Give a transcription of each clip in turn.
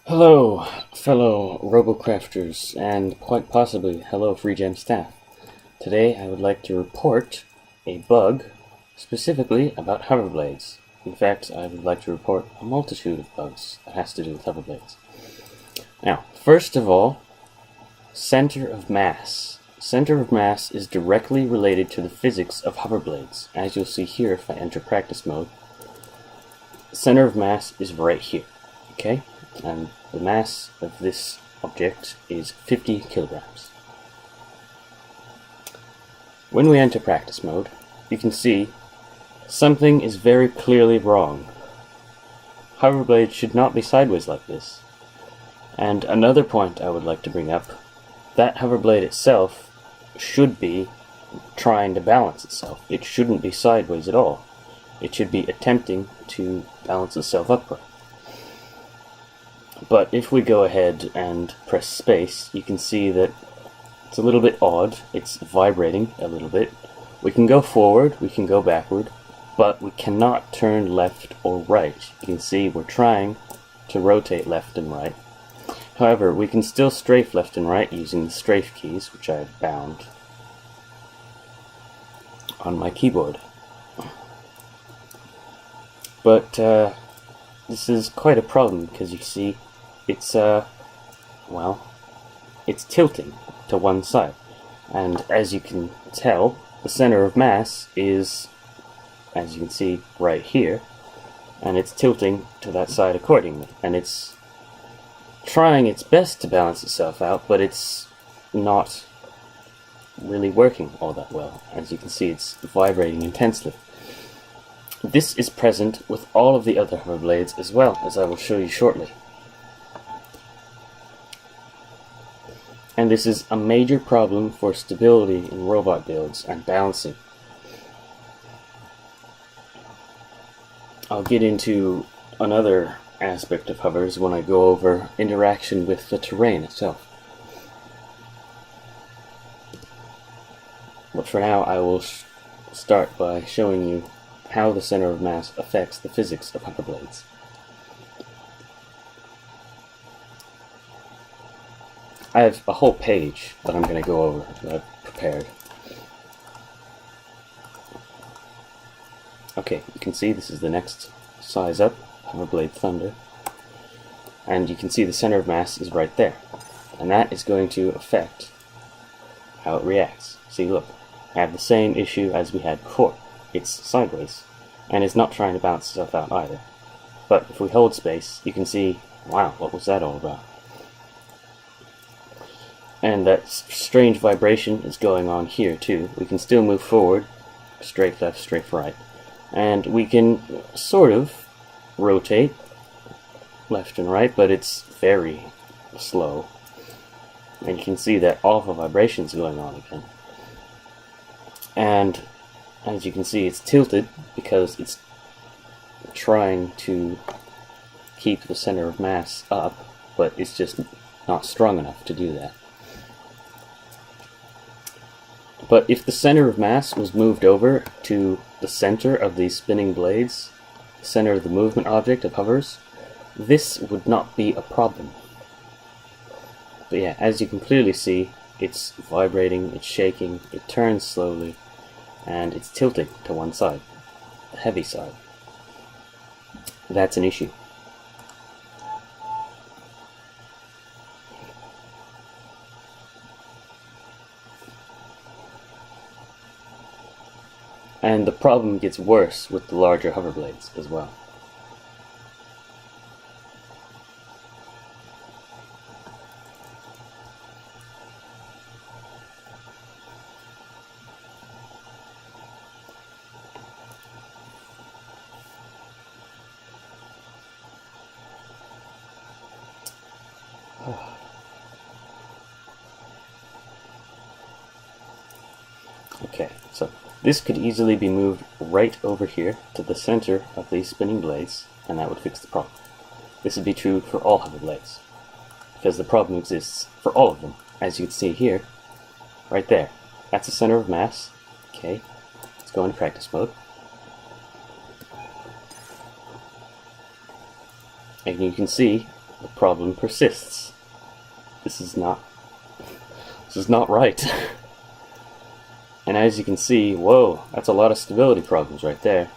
Hello, fellow Robocrafters, and quite possibly hello FreeGen staff. Today I would like to report a bug specifically about Hoverblades. In fact, I would like to report a multitude of bugs that has to do with Hoverblades. Now, first of all, center of mass. Center of mass is directly related to the physics of Hoverblades. As you'll see here if I enter practice mode, center of mass is right here, okay? And the mass of this object is 50 kilograms. When we enter practice mode, you can see something is very clearly wrong. Hoverblade should not be sideways like this. And another point I would like to bring up, that Hoverblade itself should be trying to balance itself. It shouldn't be sideways at all. It should be attempting to balance itself upright. But if we go ahead and press space, you can see that it's a little bit odd. It's vibrating a little bit. We can go forward, we can go backward, but we cannot turn left or right. You can see we're trying to rotate left and right. However, we can still strafe left and right using the strafe keys, which I have bound on my keyboard. But this is quite a problem because you see it's it's tilting to one side, and as you can tell, the center of mass is, as you can see, right here, and it's tilting to that side accordingly, and it's trying its best to balance itself out, but it's not really working all that well. As you can see, it's vibrating intensely. This is present with all of the other Hoverblades as well, as I will show you shortly. And this is a major problem for stability in robot builds and balancing. I'll get into another aspect of hovers when I go over interaction with the terrain itself. But for now, I will start by showing you how the center of mass affects the physics of Hoverblades. I have a whole page that I'm going to go over that I've prepared. Okay, you can see this is the next size up, Hoverblade Thunder. And you can see the center of mass is right there. And that is going to affect how it reacts. See, look, I have the same issue as we had before. It's sideways, and it's not trying to balance itself out either. But if we hold space, you can see, wow, what was that all about? And that strange vibration is going on here too. We can still move forward, straight left, straight right. And we can sort of rotate left and right, but it's very slow. And you can see that awful vibration's going on again. And as you can see, it's tilted because it's trying to keep the center of mass up, but it's just not strong enough to do that. But if the center of mass was moved over to the center of these spinning blades, the center of the movement object of hovers, this would not be a problem. But yeah, as you can clearly see, it's vibrating, it's shaking, it turns slowly, and it's tilting to one side, the heavy side. That's an issue. And the problem gets worse with the larger Hoverblades as well. Okay, so this could easily be moved right over here to the center of these spinning blades, and that would fix the problem. This would be true for all Hoverblades, because the problem exists for all of them. As you can see here, right there, that's the center of mass. Okay, let's go into practice mode. And you can see the problem persists. This is not right. And as you can see, whoa, that's a lot of stability problems right there.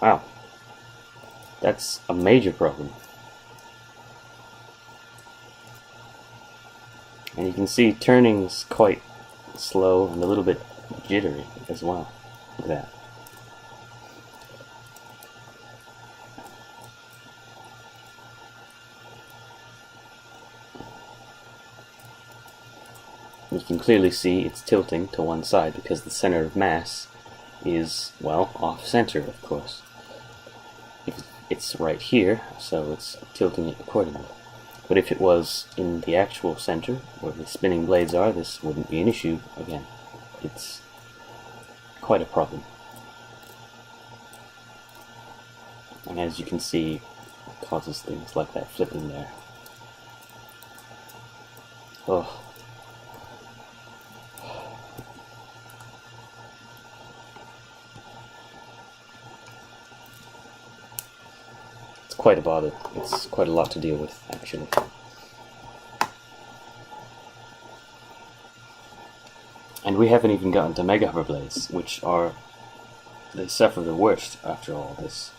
Wow. That's a major problem. And you can see turning is quite slow and a little bit jittery as well. Look at that. You can clearly see it's tilting to one side because the center of mass is, well, off center, of course. It's right here, so it's tilting it accordingly. But if it was in the actual center, where the spinning blades are, this wouldn't be an issue. Again, it's quite a problem. And as you can see, it causes things like that flipping there. Oh. Quite a bother. It's quite a lot to deal with, actually. And we haven't even gotten to Mega Hoverblades, which are, they suffer the worst after all this.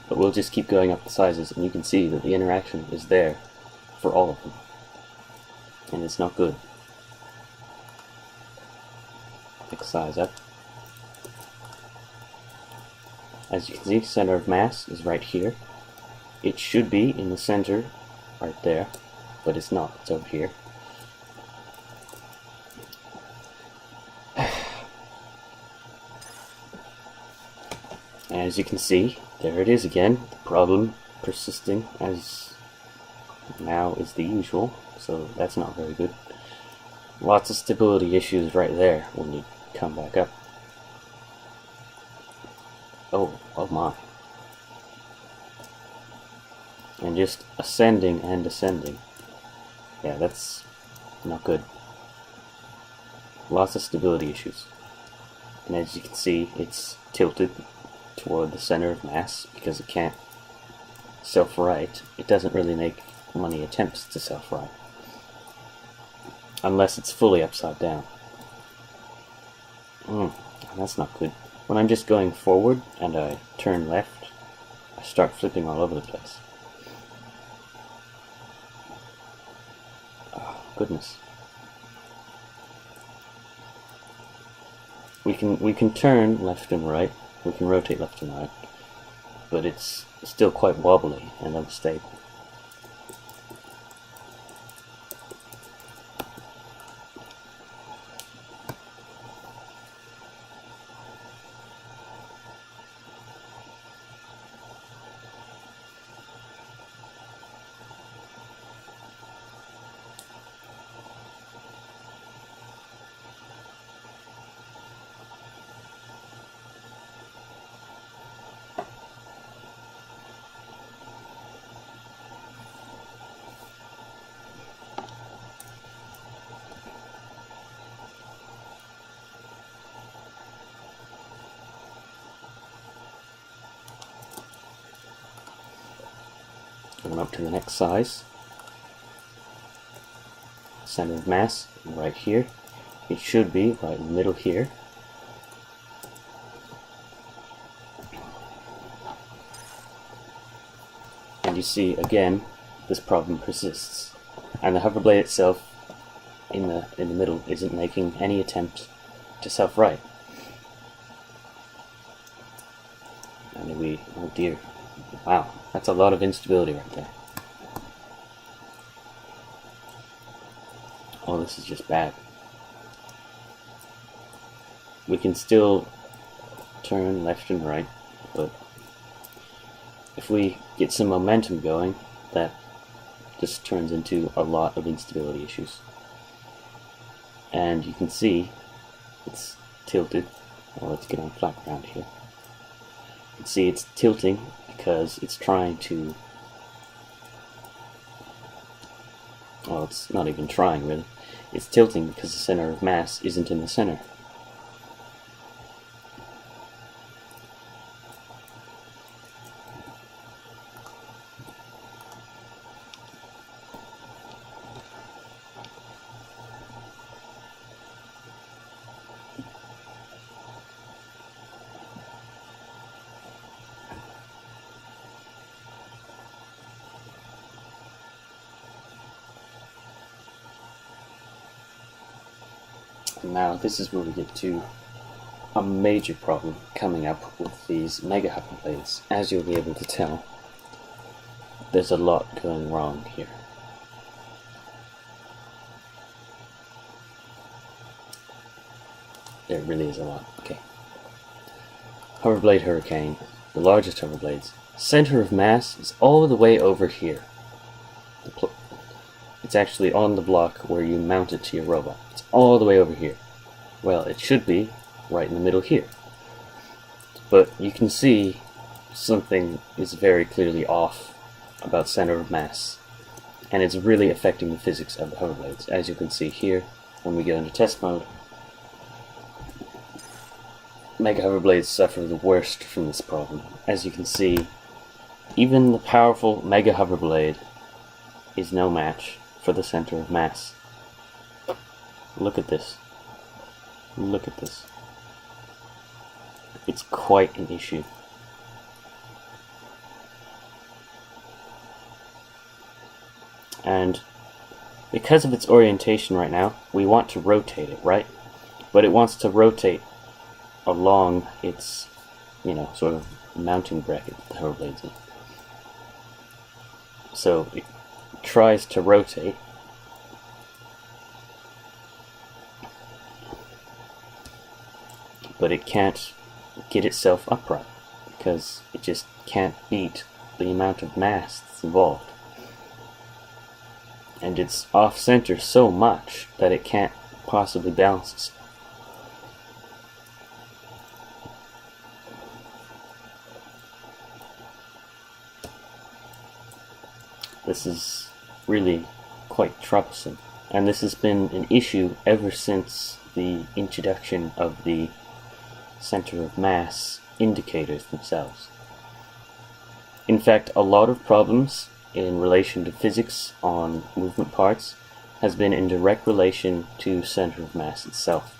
But we'll just keep going up the sizes, and you can see that the interaction is there for all of them. And it's not good. Next size up. As you can see, center of mass is right here. It should be in the center right there, but it's not. It's over here. And as you can see, there it is again. The problem persisting as now is the usual, so that's not very good. Lots of stability issues right there when you come back up. Oh my. And just ascending and descending. Yeah, that's not good. Lots of stability issues. And as you can see, it's tilted toward the center of mass because it can't self-right. It doesn't really make many attempts to self-right. Unless it's fully upside down. That's not good. When I'm just going forward and I turn left, I start flipping all over the place. Oh, goodness. We can turn left and right, we can rotate left and right, but it's still quite wobbly and unstable. Going up to the next size. Center of mass right here. It should be right in the middle here. And you see again, this problem persists. And the hoverblade itself in the middle isn't making any attempt to self-right. And oh dear. Wow, that's a lot of instability right there. Oh, this is just bad. We can still turn left and right, but if we get some momentum going, that just turns into a lot of instability issues. And you can see it's tilted. Well, let's get on flat ground here. You can see it's tilting because it's trying to, well, it's not even trying really. It's tilting because the center of mass isn't in the center. Now this is where we get to a major problem coming up with these mega Hoverblades. As you'll be able to tell, there's a lot going wrong here. There really is a lot. Okay. Hoverblade Hurricane, the largest Hoverblades. Center of mass is all the way over here. It's actually on the block where you mount it to your robot. It's all the way over here. Well, it should be right in the middle here. But you can see something is very clearly off about center of mass. And it's really affecting the physics of the Hoverblades. As you can see here, when we go into test mode, Mega Hoverblades suffer the worst from this problem. As you can see, even the powerful Mega Hoverblade is no match for the center of mass. Look at this. Look at this. It's quite an issue. And because of its orientation right now, we want to rotate it, right? But it wants to rotate along its, sort of mounting bracket that the Hoverblade's in. So it tries to rotate, but it can't get itself upright because it just can't beat the amount of mass that's involved. And it's off-center so much that it can't possibly balance itself. This is really quite troublesome, and this has been an issue ever since the introduction of the center of mass indicators themselves. In fact, a lot of problems in relation to physics on movement parts has been in direct relation to center of mass itself.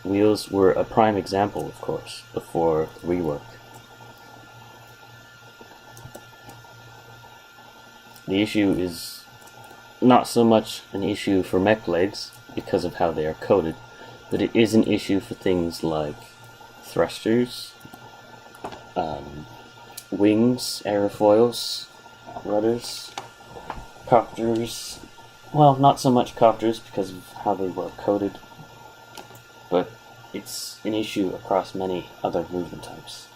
Wheels were a prime example, of course, before the rework. The issue is not so much an issue for mech legs because of how they are coded, but it is an issue for things like thrusters, wings, aerofoils, rudders, copters. Well, not so much copters because of how they were coded, but it's an issue across many other movement types.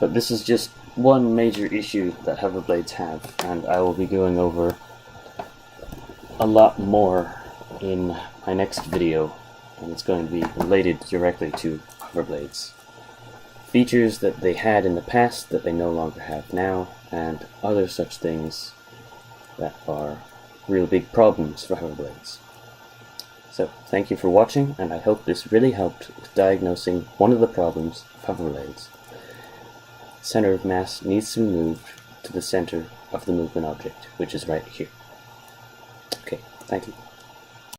But this is just one major issue that Hoverblades have, and I will be going over a lot more in my next video, and it's going to be related directly to Hoverblades. Features that they had in the past that they no longer have now, and other such things that are real big problems for Hoverblades. So, thank you for watching, and I hope this really helped with diagnosing one of the problems of Hoverblades. Center of mass needs to be moved to the center of the movement object, which is right here. Okay, thank you.